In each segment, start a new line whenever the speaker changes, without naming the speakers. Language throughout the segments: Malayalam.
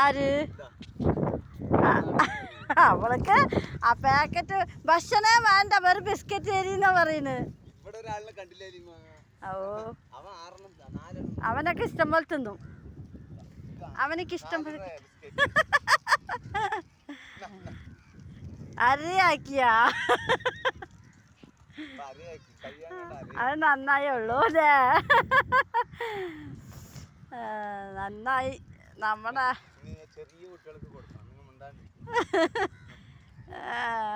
ആര് അവളൊക്കെ ആ പാക്കറ്റ് ഭക്ഷണം വേണ്ട വെറും ബിസ്ക്കറ്റ് തരീന്നാ പറയുന്നത്. ഓ അവനൊക്കെ ഇഷ്ടം പോലെ തിന്നും. അവനക്ക് ഇഷ്ടം പോലെ അരയാക്കിയാ അത് നന്നായേ ഉള്ളൂ അല്ലേ? നന്നായി. നമ്മുടെ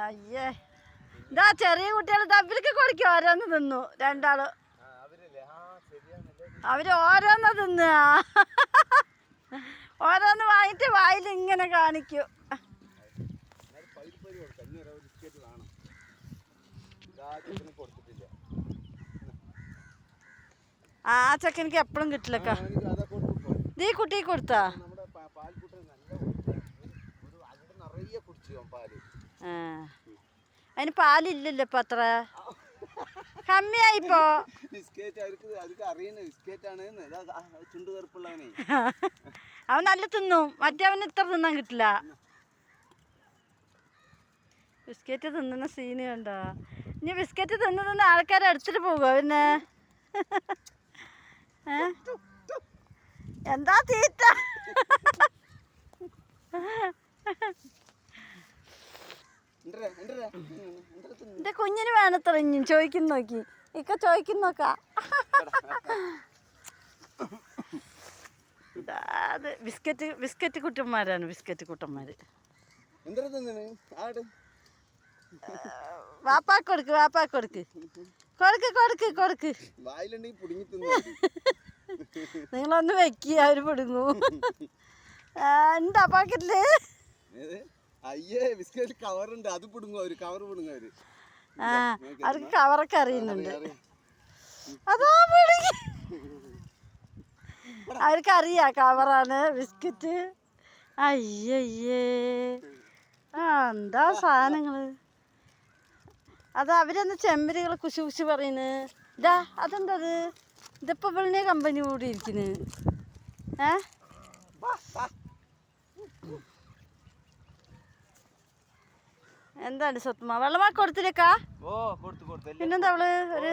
അയ്യേ ഇതാ ചെറിയ കുട്ടികൾ തമ്മിലേക്ക് കൊടുക്കും. ഓരോന്ന് തിന്നു രണ്ടാള്. അവര് ഓരോന്ന് തിന്നുക. ഓരോന്ന് വാങ്ങിട്ട് വായിൽ ഇങ്ങനെ കാണിക്കും. ആ ചെക്കനിക്ക് എപ്പോഴും കിട്ടില്ലക്ക. നീ കുട്ടിക്ക് കൊടുത്താ? അതിന് പാലില്ലല്ലോ ഇപ്പൊ അത്ര കമ്മിയായിപ്പോ. അവൻ നല്ല തിന്നും. മറ്റേ അവന് ഇത്ര തിന്നാൻ കിട്ടില്ല. ബിസ്ക്കറ്റ് തിന്നുന്ന സീന് കണ്ടോ? ഇനി ബിസ്ക്കറ്റ് തിന്ന് ആൾക്കാരെ എടുത്തിട്ട് പോകുമോ പിന്നെ? എന്താ തീറ്റ? എന്റെ കുഞ്ഞിന് വേണത്ര ഇഞ്ഞും ചോദിക്കുന്നു. നോക്കി ഇക്ക ചോദിക്കുന്നു നോക്കാ. അത് ബിസ്ക്കറ്റ് കുട്ടന്മാരാണ്. ബിസ്ക്കറ്റ് കുട്ടന്മാര്. വാപ്പാക്ക് കൊടുക്ക്. വാപ്പാക്ക് കൊടുക്ക്. കൊടുക്ക് കൊടുക്ക് കൊടുക്ക്. നിങ്ങളൊന്ന് വെക്കി അവര് പിടുങ്ങൂ. എന്താ പാക്കറ്റില്? അവർക്ക് കവറൊക്കെ അറിയുന്നുണ്ട്. അതോ പിടുങ്ങി. അവർക്കറിയാ കവറാണ് ബിസ്ക്കറ്റ്. അയ്യയ്യേ എന്താ സാധനങ്ങള്. അത് അവരൊന്ന് ചെമ്പരികളെ കുശി കുശി പറയുന്നു. ഇതാ അതെന്തത്? ഇതിപ്പോ ഇവളിനെ കമ്പനി കൂടി ഇരിക്കുന്നു. എന്താണ് സ്വത്മ വെള്ളമാക്കി കൊടുത്തില്ലേക്കാ? പിന്നെന്താ അവള് ഒരു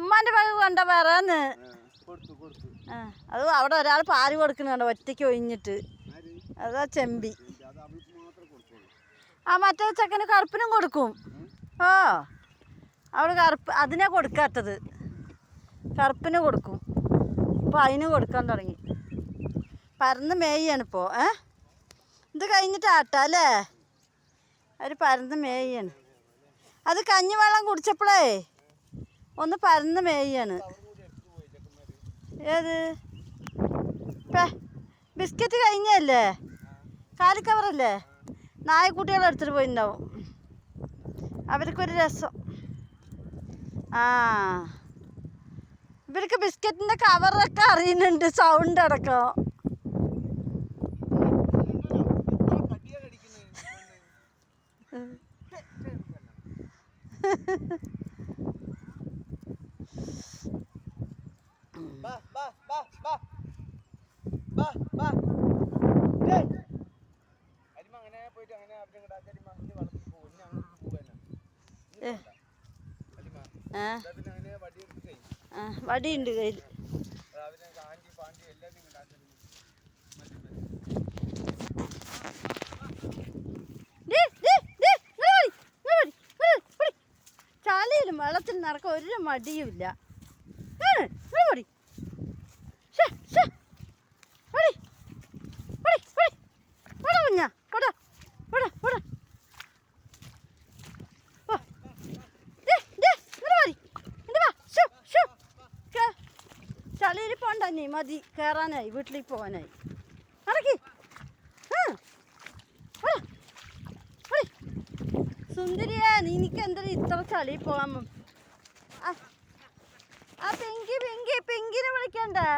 ഉമ്മാന്റെ ഭാഗം കണ്ട വേറെന്ന്. അത് അവിടെ ഒരാൾ പാല് കൊടുക്കുന്നുണ്ടോ ഒറ്റയ്ക്ക് ഒഴിഞ്ഞിട്ട്. അതാ ചെമ്പി. ആ മറ്റേ ചെക്കന് കറുപ്പിനും കൊടുക്കും. ഓ അവള് കറുപ്പ് അതിനാ കൊടുക്കാത്തത്. കറുപ്പിന് കൊടുക്കും. ഇപ്പോൾ അതിന് കൊടുക്കാൻ തുടങ്ങി. പരന്ന് മേയാണിപ്പോൾ. ഇത് കഴിഞ്ഞിട്ട് ആട്ടാ അല്ലേ? അവർ പരന്ന് മേയാണ്. അത് കഞ്ഞിവെള്ളം കുടിച്ചപ്പോഴേ ഒന്ന് പരന്ന് മേയാണ്. ഏത് ബിസ്ക്കറ്റ് കഴിഞ്ഞല്ലേ? കാലിക്കവറല്ലേ? നായക്കുട്ടികളെ എടുത്തിട്ട് പോയിട്ടുണ്ടാവും. അവർക്കൊരു രസം. ആ ഇവർക്ക് ബിസ്ക്കറ്റിൻ്റെ കവറൊക്കെ അറിയുന്നുണ്ട്. സൗണ്ട് അടക്കം. വടിയുണ്ട് കയ്യിൽ. ചാലയിലും വെള്ളത്തിൽ നടക്കാൻ ഒരു മടിയുമില്ല. ചളിയിൽ പോണ്ട നീ മതി. കയറാനായി വീട്ടിലേക്ക് പോകാനായി. നടക്കി സുന്ദരിയാ. നിനക്ക് എന്താ ഇത്ര ചളി പോകാൻ? ആ പിങ്കിനെ വിളിക്കണ്ടേ?